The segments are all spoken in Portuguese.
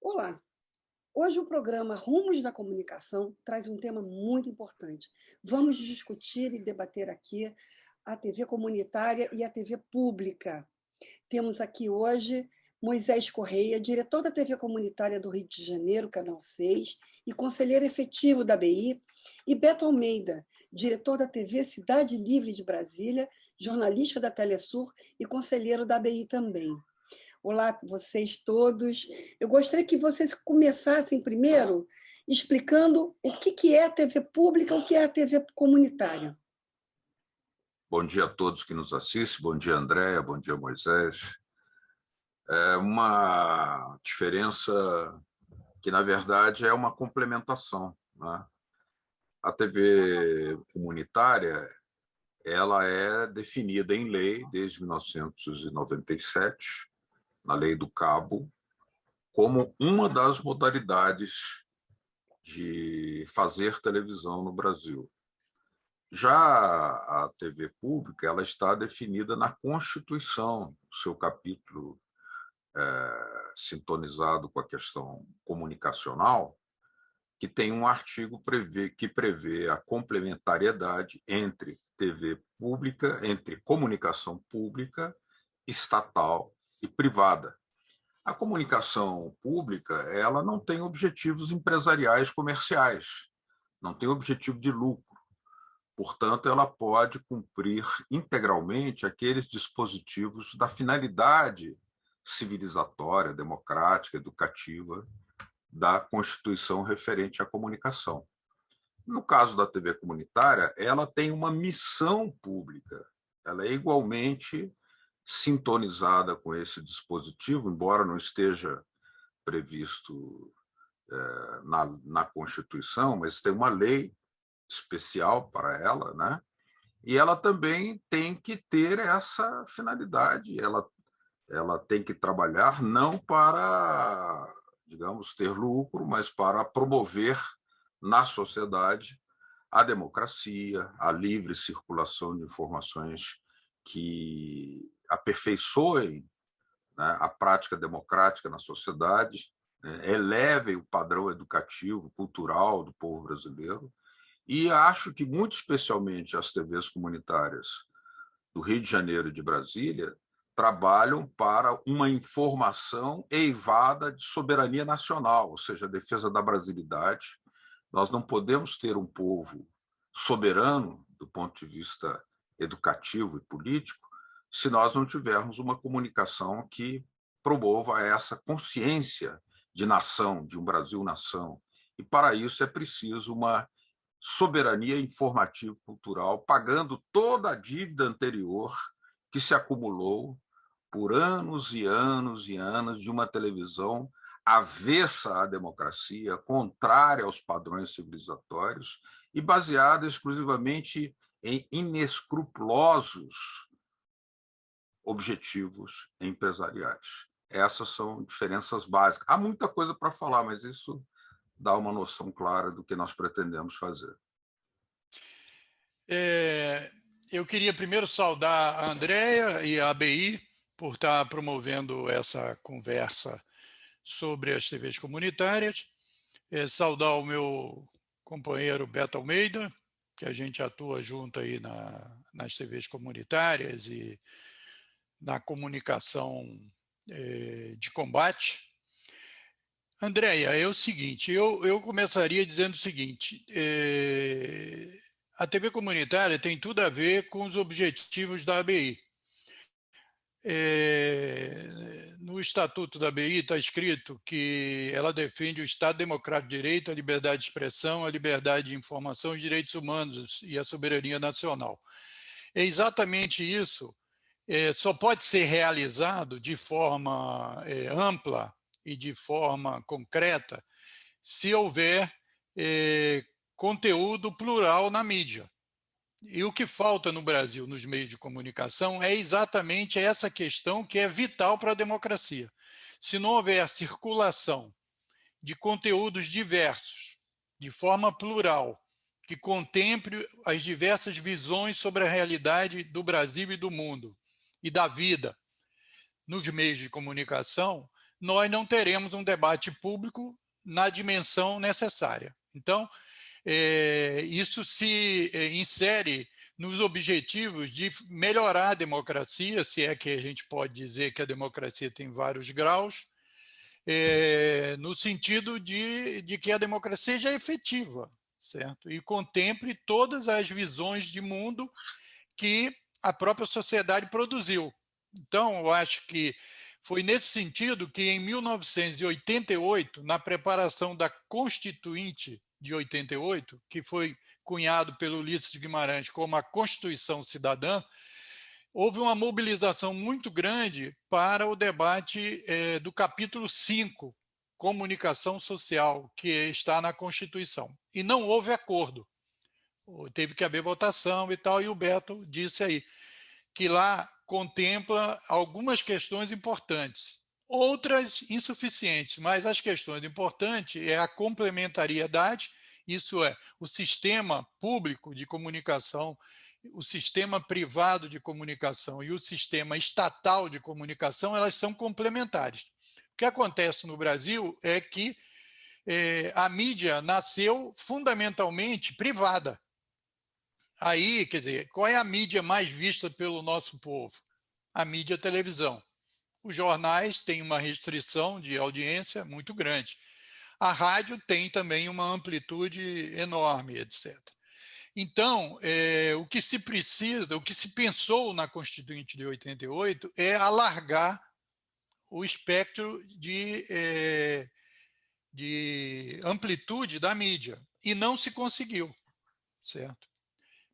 Olá! Hoje o programa Rumos da Comunicação traz um tema muito importante. Vamos discutir e debater aqui a TV comunitária e a TV pública. Temos aqui hoje Moisés Correia, diretor da TV comunitária do Rio de Janeiro, Canal 6, e conselheiro efetivo da ABI, e Beto Almeida, diretor da TV Cidade Livre de Brasília, jornalista da Telesur e conselheiro da ABI também. Olá, vocês todos. Eu gostaria que vocês começassem primeiro explicando o que é a TV pública, o que é a TV comunitária. Bom dia a todos que nos assistem. Bom dia, Andréia. Bom dia, Moisés. É uma diferença que, na verdade, é uma complementação, né? A TV comunitária, ela é definida em lei desde 1997, na Lei do Cabo, como uma das modalidades de fazer televisão no Brasil. Já a TV pública, ela está definida na Constituição, seu capítulo sintonizado com a questão comunicacional, que tem um artigo que prevê a complementariedade entre TV pública, entre comunicação pública, estatal e privada. A comunicação pública, ela não tem objetivos empresariais comerciais, não tem objetivo de lucro. Portanto, ela pode cumprir integralmente aqueles dispositivos da finalidade civilizatória, democrática, educativa da Constituição referente à comunicação. No caso da TV comunitária, ela tem uma missão pública, ela é igualmente sintonizada com esse dispositivo, embora não esteja previsto na Constituição, mas tem uma lei especial para ela, né? E ela também tem que ter essa finalidade, ela tem que trabalhar não para, digamos, ter lucro, mas para promover na sociedade a democracia, a livre circulação de informações que aperfeiçoem, né, a prática democrática na sociedade, né, elevem o padrão educativo, cultural do povo brasileiro. E acho que, muito especialmente, as TVs comunitárias do Rio de Janeiro e de Brasília trabalham para uma informação eivada de soberania nacional, ou seja, a defesa da brasilidade. Nós não podemos ter um povo soberano, do ponto de vista educativo e político, se nós não tivermos uma comunicação que promova essa consciência de nação, de um Brasil-nação. E, para isso, é preciso uma soberania informativo-cultural, pagando toda a dívida anterior que se acumulou por anos e anos e anos de uma televisão avessa à democracia, contrária aos padrões civilizatórios e baseada exclusivamente em inescrupulosos objetivos empresariais. Essas são diferenças básicas. Há muita coisa para falar, mas isso dá uma noção clara do que nós pretendemos fazer. Eu queria primeiro saudar a Andréia e a ABI por estar promovendo essa conversa sobre as TVs comunitárias, saudar o meu companheiro Beto Almeida, que a gente atua junto aí nas TVs comunitárias e na comunicação de combate. Andréia, é o seguinte, eu começaria dizendo o seguinte, a TV comunitária tem tudo a ver com os objetivos da ABI. No Estatuto da ABI está escrito que ela defende o Estado Democrático de Direito, a liberdade de expressão, a liberdade de informação, os direitos humanos e a soberania nacional. É exatamente isso, só pode ser realizado de forma ampla e de forma concreta se houver conteúdo plural na mídia. E o que falta no Brasil, nos meios de comunicação, é exatamente essa questão que é vital para a democracia. Se não houver circulação de conteúdos diversos, de forma plural, que contemple as diversas visões sobre a realidade do Brasil e do mundo, e da vida nos meios de comunicação, nós não teremos um debate público na dimensão necessária. Então, isso se insere nos objetivos de melhorar a democracia, se é que a gente pode dizer que a democracia tem vários graus, no sentido de que a democracia seja efetiva, certo? E contemple todas as visões de mundo que a própria sociedade produziu. Então, eu acho que foi nesse sentido que, em 1988, na preparação da Constituinte de 88, que foi cunhado pelo Ulisses Guimarães como a Constituição Cidadã, houve uma mobilização muito grande para o debate do capítulo 5, Comunicação Social, que está na Constituição. E não houve acordo. Teve que haver votação e tal, e o Beto disse aí que lá contempla algumas questões importantes, outras insuficientes, mas as questões importantes é a complementariedade, isso é, o sistema público de comunicação, o sistema privado de comunicação e o sistema estatal de comunicação, elas são complementares. O que acontece no Brasil é que a mídia nasceu fundamentalmente privada. Aí, quer dizer, qual é a mídia mais vista pelo nosso povo? A mídia televisão. Os jornais têm uma restrição de audiência muito grande. A rádio tem também uma amplitude enorme, etc. Então, o que se precisa, o que se pensou na Constituinte de 88 é alargar o espectro de amplitude da mídia, e não se conseguiu, certo?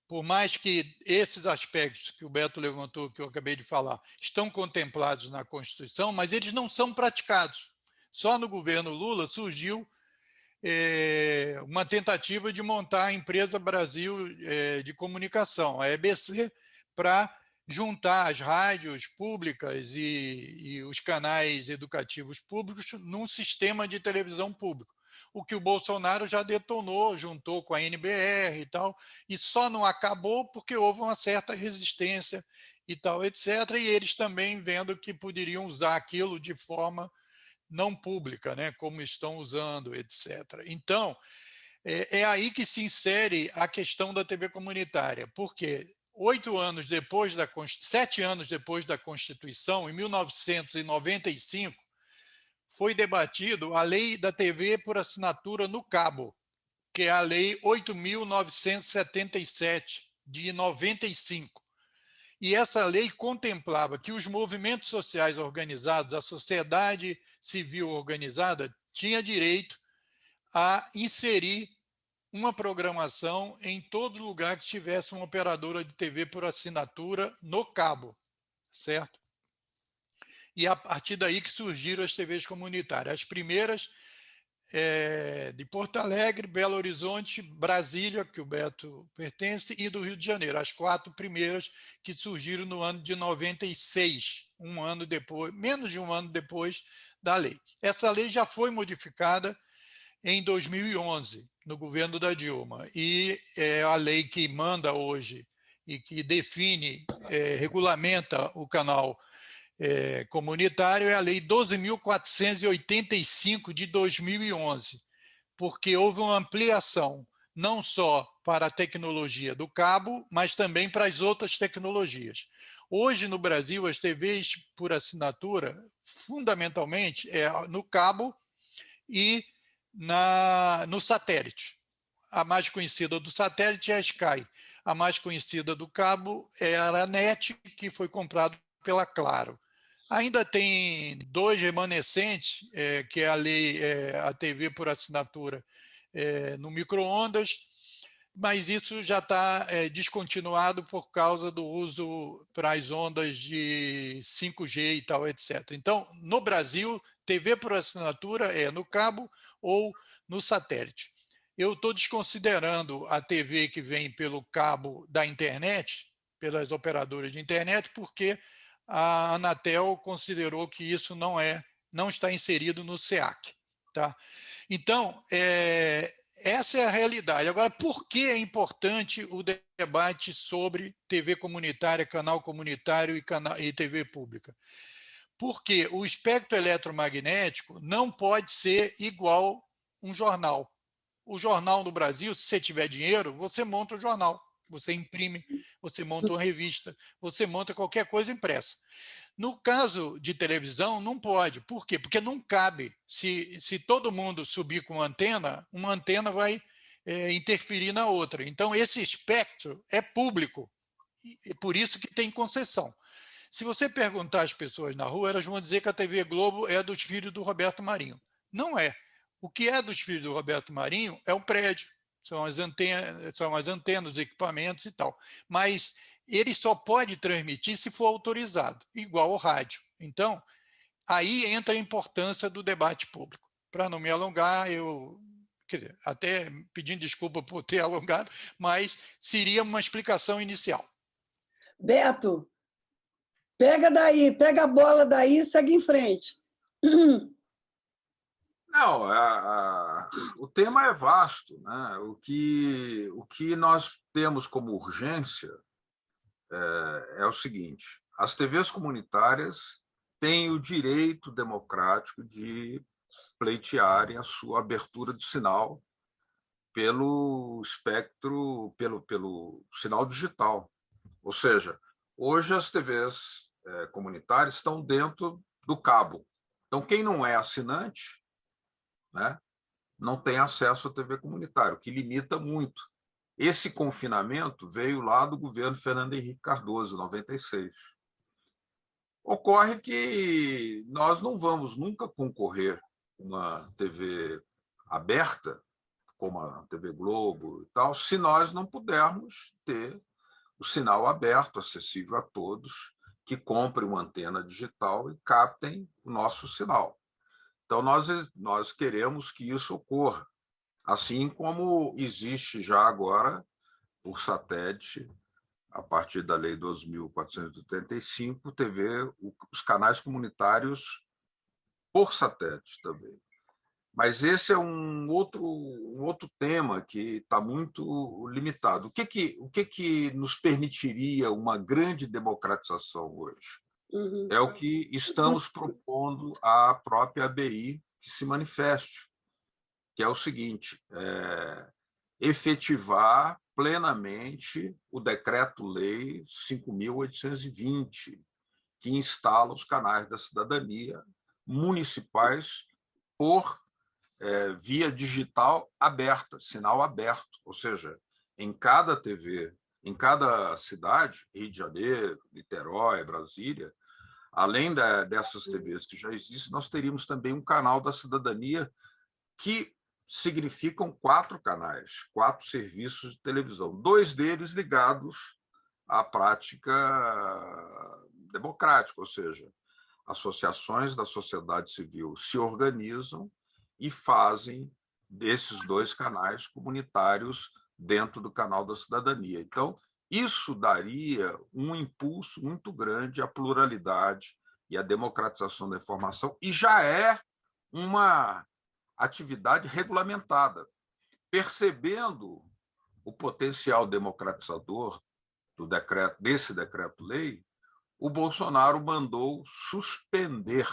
Por mais que esses aspectos que o Beto levantou, que eu acabei de falar, estão contemplados na Constituição, mas eles não são praticados. Só no governo Lula surgiu uma tentativa de montar a Empresa Brasil de Comunicação, a EBC, para juntar as rádios públicas e os canais educativos públicos num sistema de televisão público. O que o Bolsonaro já detonou, juntou com a NBR e tal, e só não acabou porque houve uma certa resistência e tal, etc. E eles também vendo que poderiam usar aquilo de forma não pública, né, como estão usando, etc. Então, é aí que se insere a questão da TV comunitária, porque 7 anos depois da Constituição, em 1995, foi debatido a lei da TV por assinatura no cabo, que é a lei 8.977, de 95. E essa lei contemplava que os movimentos sociais organizados, a sociedade civil organizada, tinha direito a inserir uma programação em todo lugar que tivesse uma operadora de TV por assinatura no cabo, certo? E a partir daí que surgiram as TVs comunitárias. As primeiras de Porto Alegre, Belo Horizonte, Brasília, que o Beto pertence, e do Rio de Janeiro. As 4 primeiras que surgiram no ano de 96, um ano depois, menos de um ano depois da lei. Essa lei já foi modificada em 2011, no governo da Dilma, e a lei que manda hoje e que define, regulamenta o canal comunitário é a Lei 12.485 de 2011, porque houve uma ampliação não só para a tecnologia do cabo, mas também para as outras tecnologias. Hoje, no Brasil, as TVs por assinatura, fundamentalmente, no cabo e no satélite. A mais conhecida do satélite é a Sky. A mais conhecida do cabo é a NET, que foi comprada pela Claro. Ainda tem 2 remanescentes, que é a TV por assinatura no micro-ondas, mas isso já está descontinuado por causa do uso para as ondas de 5G e tal, etc. Então, no Brasil, TV por assinatura é no cabo ou no satélite. Eu estou desconsiderando a TV que vem pelo cabo da internet, pelas operadoras de internet, porque a Anatel considerou que isso não está inserido no SEAC. Tá? Então, essa é a realidade. Agora, por que é importante o debate sobre TV comunitária, canal comunitário e TV pública? Porque o espectro eletromagnético não pode ser igual um jornal. O jornal no Brasil, se você tiver dinheiro, você monta o jornal, você imprime, você monta uma revista, você monta qualquer coisa impressa. No caso de televisão, não pode. Por quê? Porque não cabe. Se todo mundo subir com uma antena vai interferir na outra. Então, esse espectro é público, e por isso que tem concessão. Se você perguntar às pessoas na rua, elas vão dizer que a TV Globo é dos filhos do Roberto Marinho. Não é. O que é dos filhos do Roberto Marinho é o prédio, são as antenas, os equipamentos e tal. Mas ele só pode transmitir se for autorizado, igual ao rádio. Então, aí entra a importância do debate público. Para não me alongar, quer dizer, até pedindo desculpa por ter alongado, mas seria uma explicação inicial. Beto, pega a bola daí e segue em frente. Não, o tema é vasto, né? O que nós temos como urgência é o seguinte: as TVs comunitárias têm o direito democrático de pleitearem a sua abertura de sinal pelo espectro, pelo sinal digital. Ou seja, hoje as TVs comunitárias estão dentro do cabo. Então, quem não é assinante, né, não tem acesso à TV comunitária, o que limita muito. Esse confinamento veio lá do governo Fernando Henrique Cardoso, em 96. Ocorre que nós não vamos nunca concorrer com uma TV aberta, como a TV Globo e tal, se nós não pudermos ter o sinal aberto, acessível a todos, que comprem uma antena digital e captem o nosso sinal. Então, nós queremos que isso ocorra, assim como existe já agora, por satélite, a partir da Lei 2.485, TV, os canais comunitários por satélite também. Mas esse é um outro tema que está muito limitado. O que nos permitiria uma grande democratização hoje? Uhum. É o que estamos propondo à própria ABI que se manifeste, que é o seguinte: efetivar plenamente o Decreto-Lei 5.820, que instala os canais da cidadania municipais por via digital aberta, sinal aberto, ou seja, em cada TV, em cada cidade, Rio de Janeiro, Niterói, Brasília, além dessas TVs que já existem, nós teríamos também um canal da cidadania que significam 4 canais, 4 serviços de televisão, 2 deles ligados à prática democrática, ou seja, associações da sociedade civil se organizam e fazem desses 2 canais comunitários dentro do canal da cidadania. Então, isso daria um impulso muito grande à pluralidade e à democratização da informação, e já é uma atividade regulamentada. Percebendo o potencial democratizador desse decreto-lei, o Bolsonaro mandou suspender,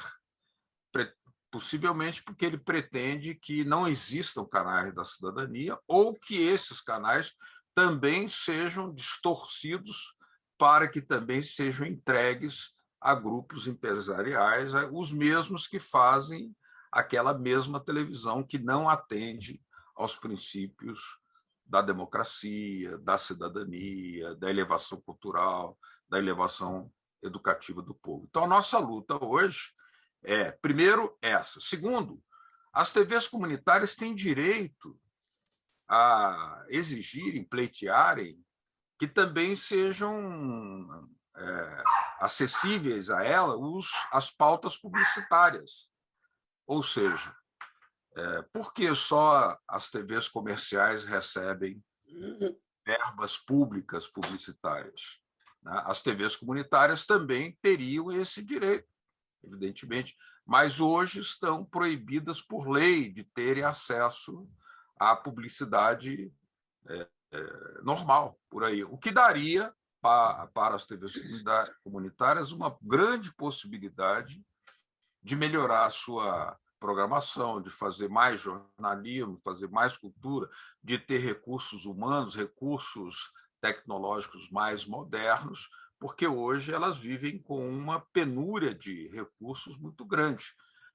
possivelmente porque ele pretende que não existam canais da cidadania ou que esses canais também sejam distorcidos para que também sejam entregues a grupos empresariais, os mesmos que fazem aquela mesma televisão que não atende aos princípios da democracia, da cidadania, da elevação cultural, da elevação educativa do povo. Então, a nossa luta hoje é, primeiro, essa. Segundo, as TVs comunitárias têm direito a exigirem, pleitearem, que também sejam acessíveis a ela as pautas publicitárias. Ou seja, por que só as TVs comerciais recebem verbas públicas publicitárias? As TVs comunitárias também teriam esse direito, evidentemente, mas hoje estão proibidas por lei de terem acesso à publicidade normal, por aí, o que daria para as TVs comunitárias uma grande possibilidade de melhorar a sua programação, de fazer mais jornalismo, fazer mais cultura, de ter recursos humanos, recursos tecnológicos mais modernos, porque hoje elas vivem com uma penúria de recursos muito grande.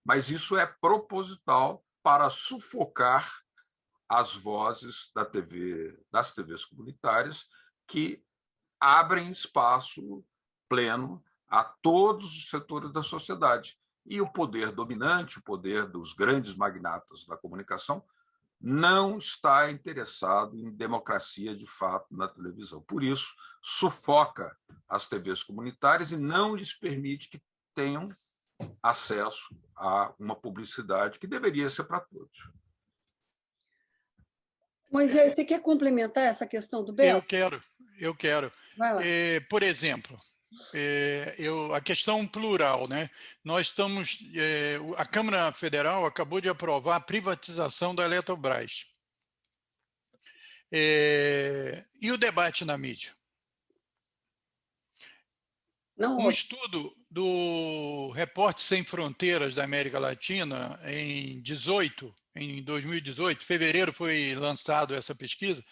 Mas isso é proposital para sufocar as vozes das TVs comunitárias, que abrem espaço pleno a todos os setores da sociedade. E o poder dominante, o poder dos grandes magnatas da comunicação, não está interessado em democracia de fato na televisão. Por isso, sufoca as TVs comunitárias e não lhes permite que tenham acesso a uma publicidade que deveria ser para todos. Moisés, você quer complementar essa questão do Beto? Eu quero. Vai lá. Por exemplo, a questão plural, né? Nós estamos, a Câmara Federal acabou de aprovar a privatização da Eletrobras. E o debate na mídia? Um estudo do Repórter Sem Fronteiras da América Latina em 2018, fevereiro foi lançado essa pesquisa,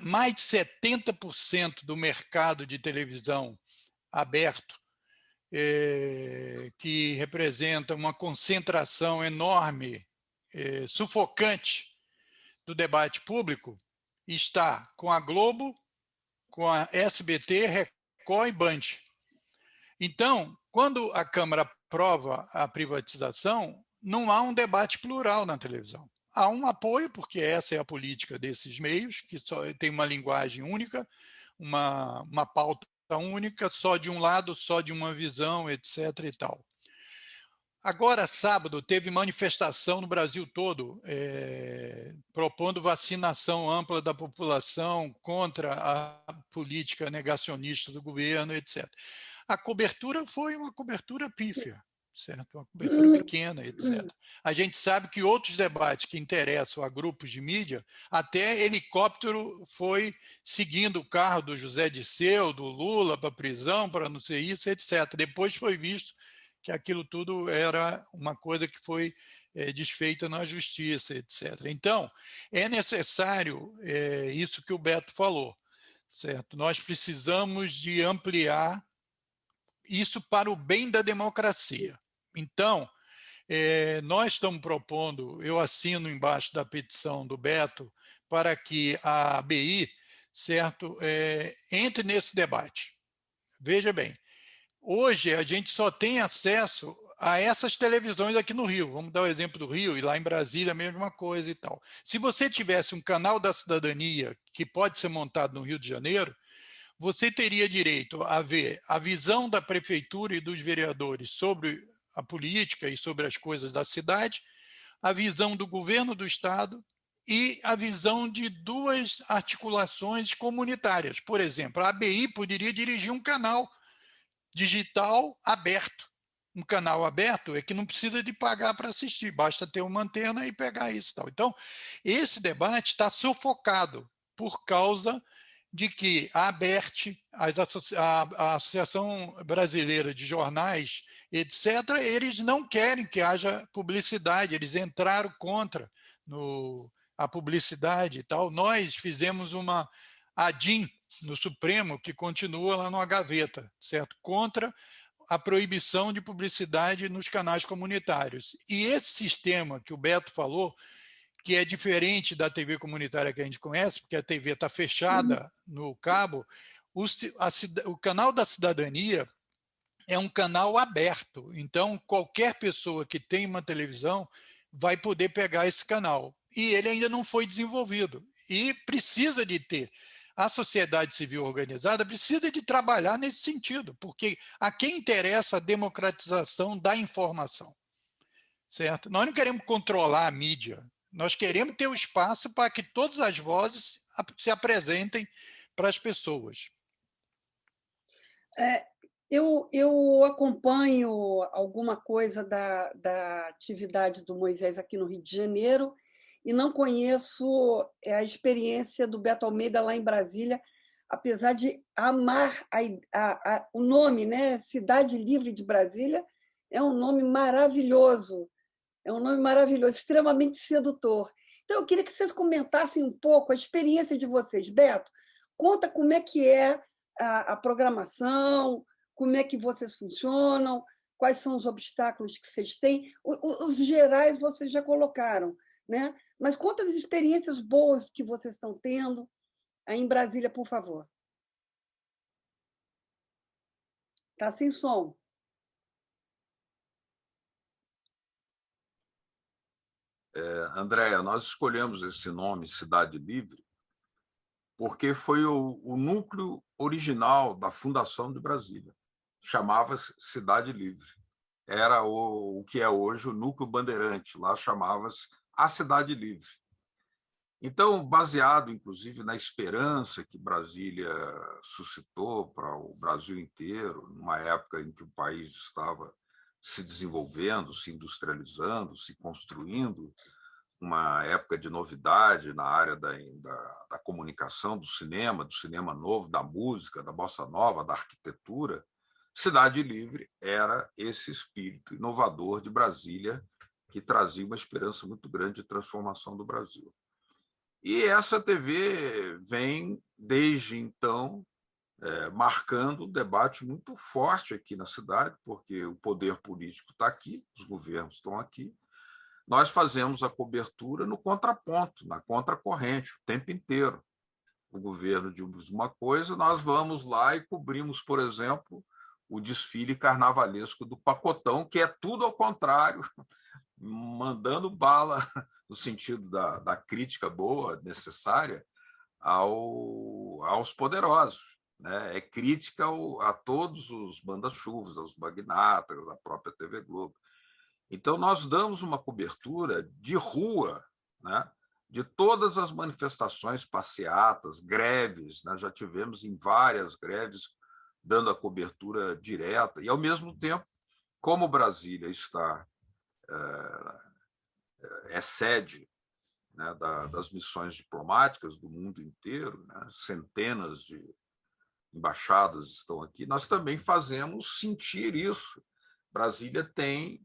mais de 70% do mercado de televisão aberto, que representa uma concentração enorme, sufocante do debate público, está com a Globo, com a SBT, Record e Band. Então, quando a Câmara aprova a privatização, não há um debate plural na televisão. Há um apoio, porque essa é a política desses meios, que só tem uma linguagem única, uma pauta única, só de um lado, só de uma visão, etc. e tal. Agora, sábado, teve manifestação no Brasil todo, propondo vacinação ampla da população contra a política negacionista do governo, etc. A cobertura foi uma cobertura pífia, certo? Uma cobertura pequena, etc. A gente sabe que outros debates que interessam a grupos de mídia, até helicóptero foi seguindo o carro do José Dirceu, do Lula para a prisão, para não sei isso, etc. Depois foi visto que aquilo tudo era uma coisa que foi desfeita na justiça, etc. Então, é necessário isso que o Beto falou, certo? Nós precisamos de ampliar isso para o bem da democracia. Então, nós estamos propondo, eu assino embaixo da petição do Beto, para que a ABI, certo, entre nesse debate. Veja bem, hoje a gente só tem acesso a essas televisões aqui no Rio. Vamos dar o exemplo do Rio, e lá em Brasília a mesma coisa e tal. Se você tivesse um canal da cidadania que pode ser montado no Rio de Janeiro, você teria direito a ver a visão da prefeitura e dos vereadores sobre a política e sobre as coisas da cidade, a visão do governo do estado e a visão de duas articulações comunitárias. Por exemplo, a ABI poderia dirigir um canal digital aberto. Um canal aberto é que não precisa de pagar para assistir, basta ter uma antena e pegar isso. Tal. Então, esse debate está sufocado por causa de que a ABERT, a Associação Brasileira de Jornais, etc., eles não querem que haja publicidade, eles entraram contra a publicidade e tal. Nós fizemos uma ADIM no Supremo, que continua lá numa gaveta, certo? Contra a proibição de publicidade nos canais comunitários. E esse sistema que o Beto falou, que é diferente da TV comunitária que a gente conhece, porque a TV está fechada no cabo, o canal da cidadania é um canal aberto. Então, qualquer pessoa que tem uma televisão vai poder pegar esse canal. E ele ainda não foi desenvolvido. E precisa de ter. A sociedade civil organizada precisa de trabalhar nesse sentido, porque a quem interessa a democratização da informação, certo? Nós não queremos controlar a mídia, nós queremos ter o espaço para que todas as vozes se apresentem para as pessoas. Eu acompanho alguma coisa da atividade do Moisés aqui no Rio de Janeiro e não conheço a experiência do Beto Almeida lá em Brasília, apesar de amar o nome, né? Cidade Livre de Brasília, É um nome maravilhoso. É um nome maravilhoso, extremamente sedutor. Então, eu queria que vocês comentassem um pouco a experiência de vocês. Beto, conta como é que é a programação, como é que vocês funcionam, quais são os obstáculos que vocês têm. Os gerais vocês já colocaram, né? Mas conta as experiências boas que vocês estão tendo aí em Brasília, por favor. Está sem som. Andréia, nós escolhemos esse nome, Cidade Livre, porque foi o núcleo original da fundação de Brasília. Chamava-se Cidade Livre. Era o que é hoje o Núcleo Bandeirante. Lá chamava-se a Cidade Livre. Então, baseado, inclusive, na esperança que Brasília suscitou para o Brasil inteiro, numa época em que o país estava se desenvolvendo, se industrializando, se construindo, uma época de novidade na área da comunicação, do cinema novo, da música, da bossa nova, da arquitetura, Cidade Livre era esse espírito inovador de Brasília que trazia uma esperança muito grande de transformação do Brasil. E essa TV vem, desde então, marcando um debate muito forte aqui na cidade, porque o poder político está aqui, os governos estão aqui. Nós fazemos a cobertura no contraponto, na contracorrente, o tempo inteiro. O governo diz uma coisa, nós vamos lá e cobrimos, por exemplo, o desfile carnavalesco do Pacotão, que é tudo ao contrário, mandando bala no sentido da crítica boa, necessária, aos poderosos. Né? É crítica a todos os manda-chuvas, aos magnatas, à própria TV Globo. Então, nós damos uma cobertura de rua, né? De todas as manifestações, passeatas, greves. Né? Já tivemos em várias greves dando a cobertura direta. E, ao mesmo tempo, como Brasília é sede, né, das missões diplomáticas do mundo inteiro, né, centenas de embaixadas estão aqui, nós também fazemos sentir isso. Brasília tem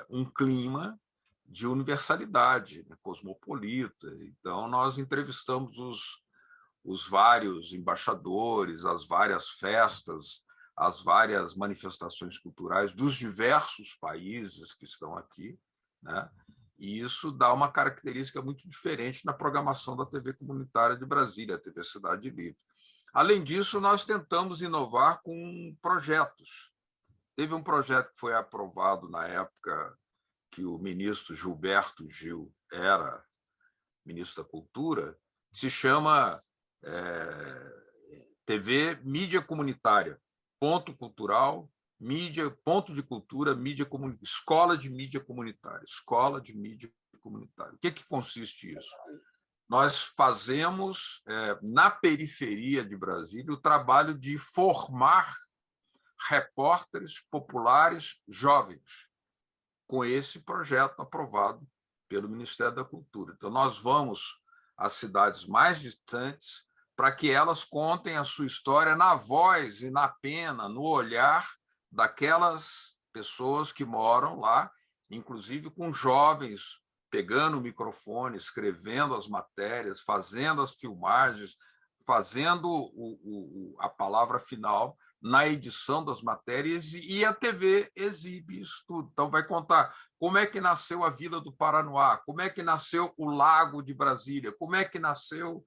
um clima de universalidade, né, cosmopolita. Então, nós entrevistamos os vários embaixadores, as várias festas, as várias manifestações culturais dos diversos países que estão aqui, né? E isso dá uma característica muito diferente na programação da TV comunitária de Brasília, a TV Cidade Livre. Além disso, nós tentamos inovar com projetos. Teve um projeto que foi aprovado na época que o ministro Gilberto Gil era ministro da Cultura, que se chama TV Mídia Comunitária, ponto cultural, mídia, ponto de cultura, mídia comunitária, escola de mídia comunitária, escola de mídia comunitária. O que consiste isso? Nós fazemos, na periferia de Brasília, o trabalho de formar repórteres populares jovens, com esse projeto aprovado pelo Ministério da Cultura. Então, nós vamos às cidades mais distantes para que elas contem a sua história na voz e na pena, no olhar daquelas pessoas que moram lá, inclusive com jovens pegando o microfone, escrevendo as matérias, fazendo as filmagens, fazendo a palavra final na edição das matérias, e a TV exibe isso tudo. Então, vai contar como é que nasceu a Vila do Paranoá, como é que nasceu o Lago de Brasília, como é que nasceu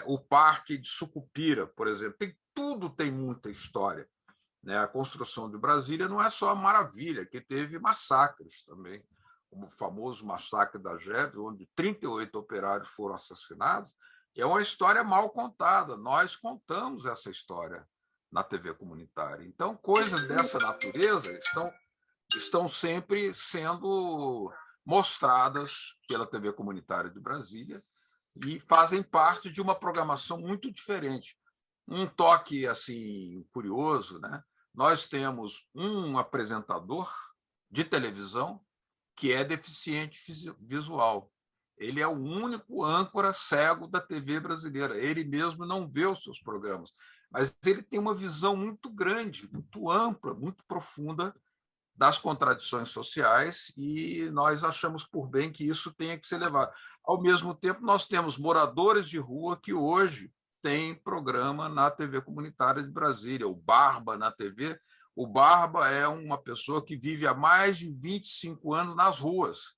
o Parque de Sucupira, por exemplo. Tudo tem muita história. Né? A construção de Brasília não é só a maravilha, que teve massacres também, como o famoso massacre da Jeves, onde 38 operários foram assassinados. É uma história mal contada. Nós contamos essa história na TV comunitária. Então, coisas dessa natureza estão sempre sendo mostradas pela TV comunitária de Brasília e fazem parte de uma programação muito diferente. Um toque assim curioso, né? Nós temos um apresentador de televisão que é deficiente visual. Ele é o único âncora cego da TV brasileira. Ele mesmo não vê os seus programas, mas ele tem uma visão muito grande, muito ampla, muito profunda das contradições sociais, e nós achamos por bem que isso tenha que ser levado. Ao mesmo tempo, nós temos moradores de rua que hoje têm programa na TV comunitária de Brasília, o Barba na TV. O Barba é uma pessoa que vive há mais de 25 anos nas ruas,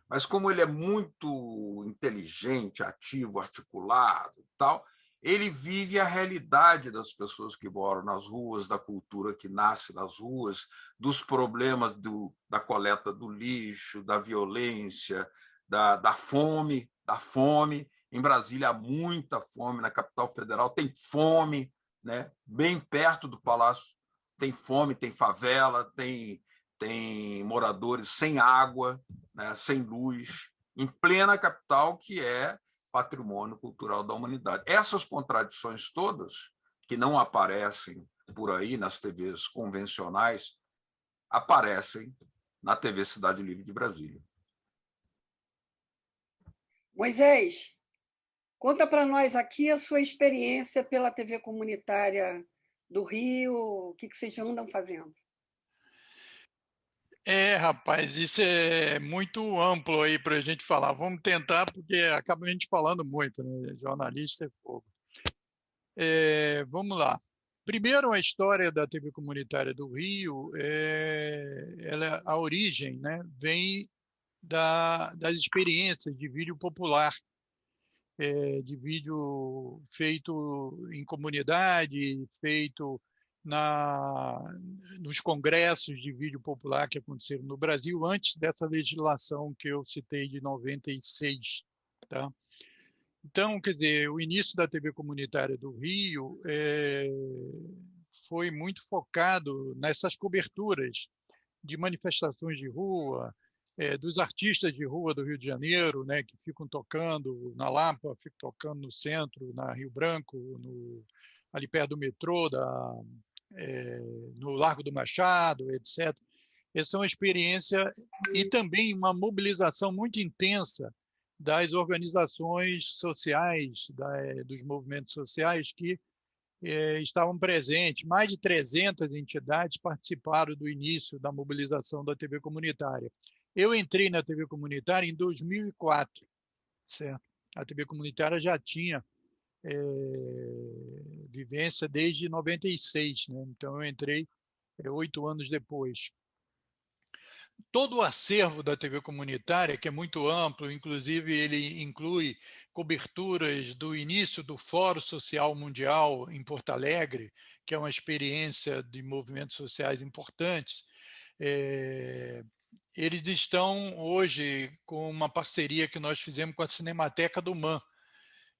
mas como ele é muito inteligente, ativo, articulado e tal, ele vive a realidade das pessoas que moram nas ruas, da cultura que nasce nas ruas, dos problemas da coleta do lixo, da violência, da fome, da fome. Em Brasília há muita fome, na capital federal tem fome, né? Bem perto do Palácio tem fome, tem favela, tem moradores sem água, né? Sem luz, em plena capital, que é patrimônio cultural da humanidade. Essas contradições todas, que não aparecem por aí nas TVs convencionais, aparecem na TV Cidade Livre de Brasília. Moisés, conta para nós aqui a sua experiência pela TV comunitária do Rio, o que vocês andam fazendo? Rapaz, isso é muito amplo aí para a gente falar. Vamos tentar, porque acaba a gente falando muito, né? Jornalista é fogo. Vamos lá. Primeiro, a história da TV comunitária do Rio, a origem, né, vem das experiências de vídeo popular, de vídeo feito em comunidade, feito nos congressos de vídeo popular que aconteceram no Brasil antes dessa legislação que eu citei de 96, tá? Então, quer dizer, o início da TV comunitária do Rio foi muito focado nessas coberturas de manifestações de rua, dos artistas de rua do Rio de Janeiro, né, que ficam tocando na Lapa, ficam tocando no centro, na Rio Branco, ali perto do metrô, no Largo do Machado, etc. Essa é uma experiência e também uma mobilização muito intensa das organizações sociais, dos movimentos sociais que estavam presentes. Mais de 300 entidades participaram do início da mobilização da TV comunitária. Eu entrei na TV comunitária em 2004, certo? A TV comunitária já tinha vivência desde 96, né? Então eu entrei 8 anos depois. Todo o acervo da TV comunitária, que é muito amplo, inclusive ele inclui coberturas do início do Fórum Social Mundial em Porto Alegre, que é uma experiência de movimentos sociais importantes. Eles estão hoje com uma parceria que nós fizemos com a Cinemateca do MAN.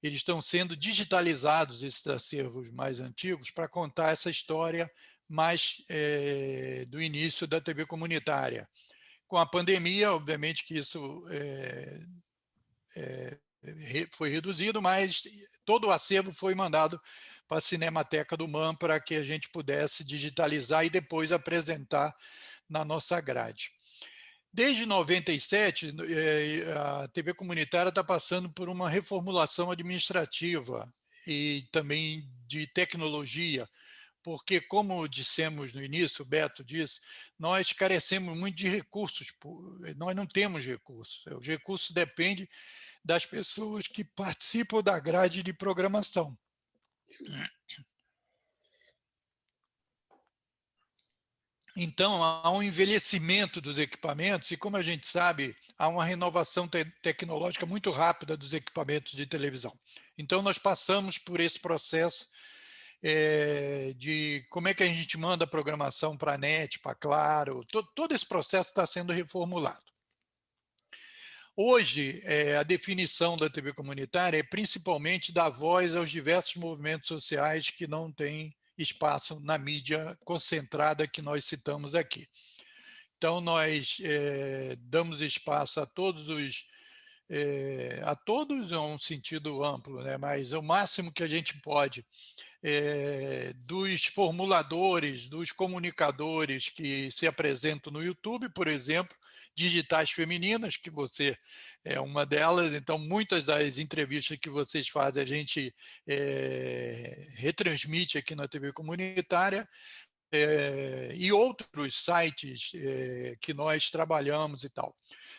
Eles estão sendo digitalizados, esses acervos mais antigos, para contar essa história mais do início da TV comunitária. Com a pandemia, obviamente que isso foi reduzido, mas todo o acervo foi mandado para a Cinemateca do MAN para que a gente pudesse digitalizar e depois apresentar na nossa grade. Desde 97, a TV comunitária está passando por uma reformulação administrativa e também de tecnologia, porque, como dissemos no início, o Beto disse, nós carecemos muito de recursos, nós não temos recursos. Os recursos dependem das pessoas que participam da grade de programação. Então, há um envelhecimento dos equipamentos e, como a gente sabe, há uma renovação tecnológica muito rápida dos equipamentos de televisão. Então, nós passamos por esse processo de como é que a gente manda a programação para a NET, para a Claro, todo esse processo está sendo reformulado. Hoje, a definição da TV comunitária é principalmente dar voz aos diversos movimentos sociais que não têm espaço na mídia concentrada que nós citamos aqui. Então, nós damos espaço a todos é um sentido amplo, né? Mas o máximo que a gente pode dos formuladores, dos comunicadores que se apresentam no YouTube, por exemplo, digitais femininas, que você é uma delas, então muitas das entrevistas que vocês fazem a gente retransmite aqui na TV comunitária, e outros sites que nós trabalhamos e tal.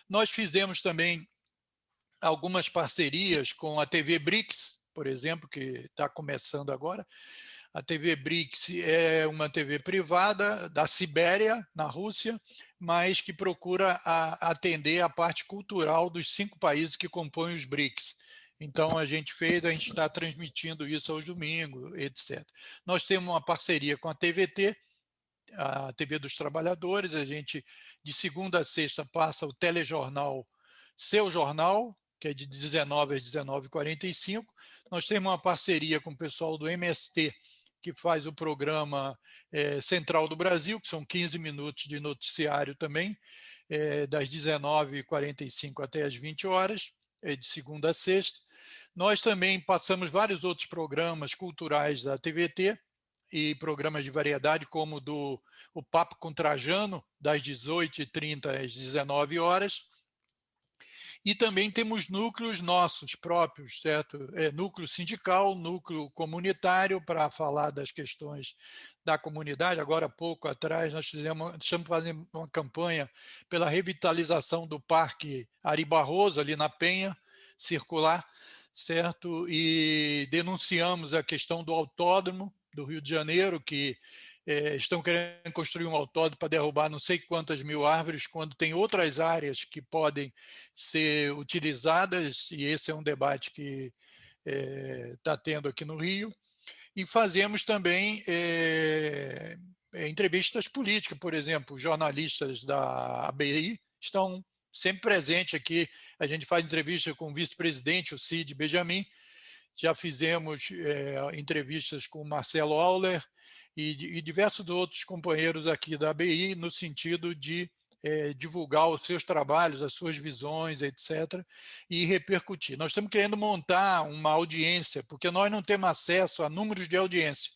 Nós fizemos também algumas parcerias com a TV BRICS, por exemplo, que está começando agora. A TV BRICS é uma TV privada da Sibéria, na Rússia, mas que procura atender a parte cultural dos 5 países que compõem os BRICS. Então, a gente está transmitindo isso aos domingos, etc. Nós temos uma parceria com a TVT, a TV dos Trabalhadores. A gente, de segunda a sexta, passa o telejornal Seu Jornal, que é de 19 às 19h45. Nós temos uma parceria com o pessoal do MST, que faz o programa Central do Brasil, que são 15 minutos de noticiário também, das 19h45 até as 20 horas, de segunda a sexta. Nós também passamos vários outros programas culturais da TVT e programas de variedade, como o Papo com Trajano, das 18h30 às 19 horas. E também temos núcleos nossos próprios, certo? Núcleo sindical, núcleo comunitário, para falar das questões da comunidade. Agora, pouco atrás, nós estamos fazendo uma campanha pela revitalização do Parque Ari Barroso, ali na Penha, circular, certo? E denunciamos a questão do autódromo do Rio de Janeiro, que estão querendo construir um autódromo para derrubar não sei quantas mil árvores, quando tem outras áreas que podem ser utilizadas, e esse é um debate que está tendo aqui no Rio. E fazemos também entrevistas políticas, por exemplo, jornalistas da ABI estão sempre presentes aqui. A gente faz entrevista com o vice-presidente, o Cid Benjamin. Já fizemos entrevistas com o Marcelo Auler e diversos outros companheiros aqui da ABI, no sentido de divulgar os seus trabalhos, as suas visões, etc., e repercutir. Nós estamos querendo montar uma audiência, porque nós não temos acesso a números de audiência,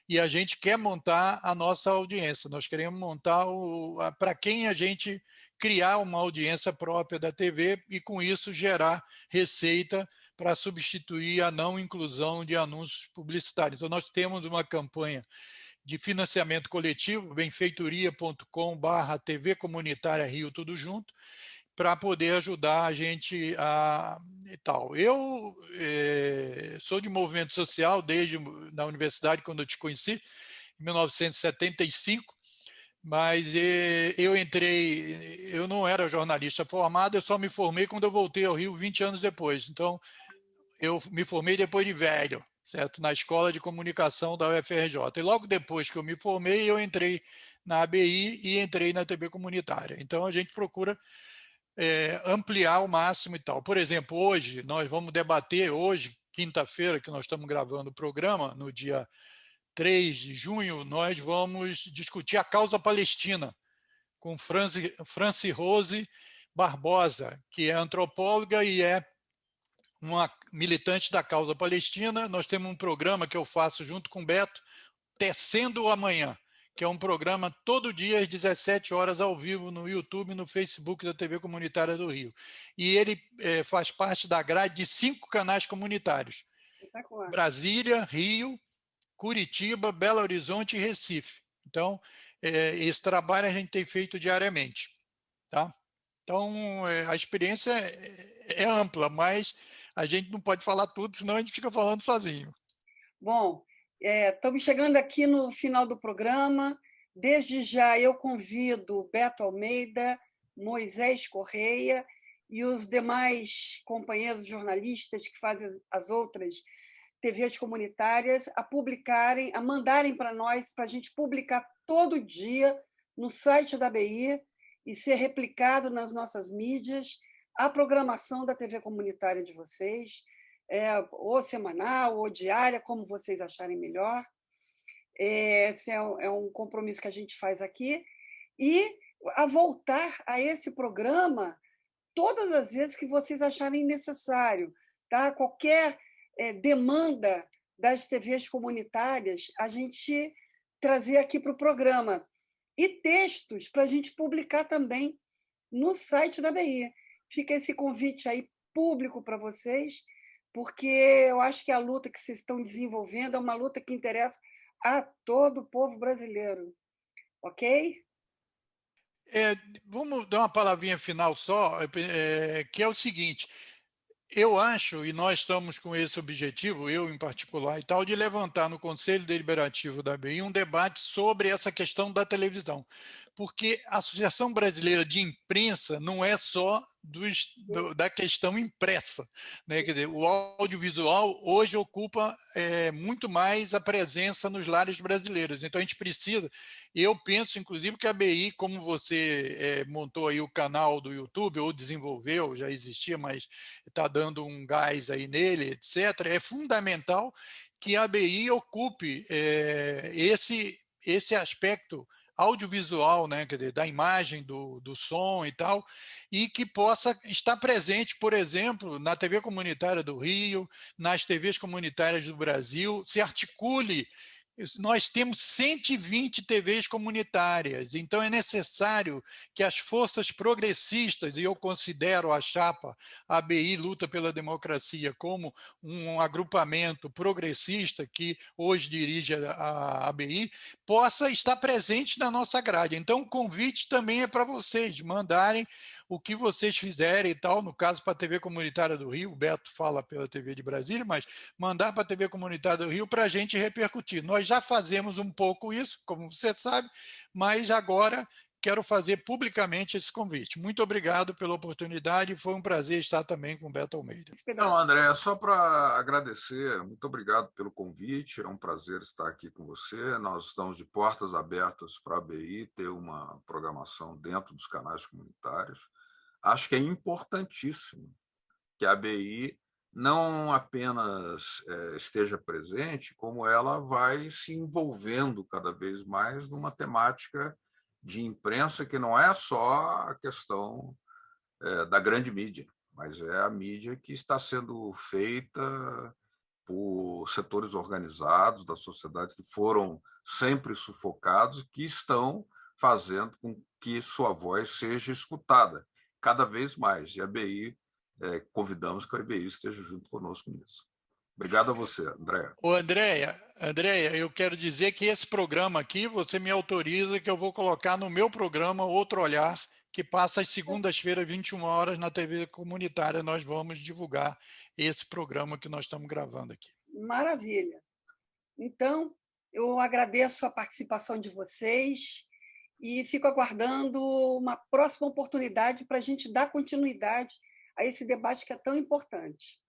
e a gente quer montar a nossa audiência. Nós queremos montar para quem a gente criar uma audiência própria da TV e, com isso, gerar receita para substituir a não inclusão de anúncios publicitários. Então, nós temos uma campanha de financiamento coletivo, benfeitoria.com/TV Comunitária Rio, tudo junto, para poder ajudar a gente e tal. Eu sou de movimento social desde na universidade, quando eu te conheci, em 1975, mas eu não era jornalista formado, eu só me formei quando eu voltei ao Rio 20 anos depois. Então, eu me formei depois de velho, certo? Na Escola de Comunicação da UFRJ. E logo depois que eu me formei, eu entrei na ABI e entrei na TV comunitária. Então, a gente procura ampliar ao máximo e tal. Por exemplo, hoje, nós vamos debater, hoje, quinta-feira, que nós estamos gravando o programa, no dia 3 de junho, nós vamos discutir a causa palestina com Franci Rose Barbosa, que é antropóloga e é uma militante da causa palestina. Nós temos um programa que eu faço junto com o Beto, Tecendo o Amanhã, que é um programa todo dia às 17 horas ao vivo no YouTube e no Facebook da TV Comunitária do Rio. E ele faz parte da grade de 5 canais comunitários. Brasília, Rio, Curitiba, Belo Horizonte e Recife. Então, esse trabalho a gente tem feito diariamente. Tá? Então, a experiência é ampla, mas a gente não pode falar tudo, senão a gente fica falando sozinho. Bom, estamos chegando aqui no final do programa. Desde já eu convido Beto Almeida, Moisés Correia e os demais companheiros jornalistas que fazem as outras TVs comunitárias a publicarem, a mandarem para nós, para a gente publicar todo dia no site da ABI e ser replicado nas nossas mídias a programação da TV comunitária de vocês, ou semanal, ou diária, como vocês acharem melhor. Esse é um compromisso que a gente faz aqui. E a voltar a esse programa todas as vezes que vocês acharem necessário. Tá? Qualquer demanda das TVs comunitárias, a gente trazer aqui para o programa. E textos para a gente publicar também no site da ABI. Fica esse convite aí público para vocês, porque eu acho que a luta que vocês estão desenvolvendo é uma luta que interessa a todo o povo brasileiro. Ok? Vamos dar uma palavrinha final só, que é o seguinte: eu acho, e nós estamos com esse objetivo, eu em particular e tal, de levantar no Conselho Deliberativo da ABI um debate sobre essa questão da televisão. Porque a Associação Brasileira de Imprensa não é só da questão impressa, né? Quer dizer, o audiovisual hoje ocupa muito mais a presença nos lares brasileiros. Então a gente precisa, eu penso inclusive que a ABI, como você montou aí o canal do YouTube, ou desenvolveu, já existia, mas está dando um gás aí nele, etc., é fundamental que a ABI ocupe esse aspecto audiovisual, né, quer dizer, da imagem, do som e tal, e que possa estar presente, por exemplo, na TV Comunitária do Rio, nas TVs comunitárias do Brasil, se articule. Nós temos 120 TVs comunitárias, então é necessário que as forças progressistas, e eu considero a chapa ABI Luta pela Democracia como um agrupamento progressista que hoje dirige a ABI, possa estar presente na nossa grade. Então o convite também é para vocês mandarem o que vocês fizerem e tal, no caso para a TV Comunitária do Rio, o Beto fala pela TV de Brasília, mas mandar para a TV Comunitária do Rio para a gente repercutir. Nós já fazemos um pouco isso, como você sabe, mas agora quero fazer publicamente esse convite. Muito obrigado pela oportunidade, foi um prazer estar também com o Beto Almeida. Não, André, só para agradecer, muito obrigado pelo convite, é um prazer estar aqui com você. Nós estamos de portas abertas para a ABI ter uma programação dentro dos canais comunitários. Acho que é importantíssimo que a ABI não apenas esteja presente, como ela vai se envolvendo cada vez mais numa temática de imprensa que não é só a questão da grande mídia, mas é a mídia que está sendo feita por setores organizados da sociedade que foram sempre sufocados e que estão fazendo com que sua voz seja escutada cada vez mais. E a ABI, convidamos que a ABI esteja junto conosco nisso. Obrigado a você, Andréa. Andréia, eu quero dizer que esse programa aqui, você me autoriza que eu vou colocar no meu programa Outro Olhar, que passa às segundas-feiras, 21 horas, na TV comunitária. Nós vamos divulgar esse programa que nós estamos gravando aqui. Maravilha. Então, eu agradeço a participação de vocês e fico aguardando uma próxima oportunidade para a gente dar continuidade a esse debate que é tão importante.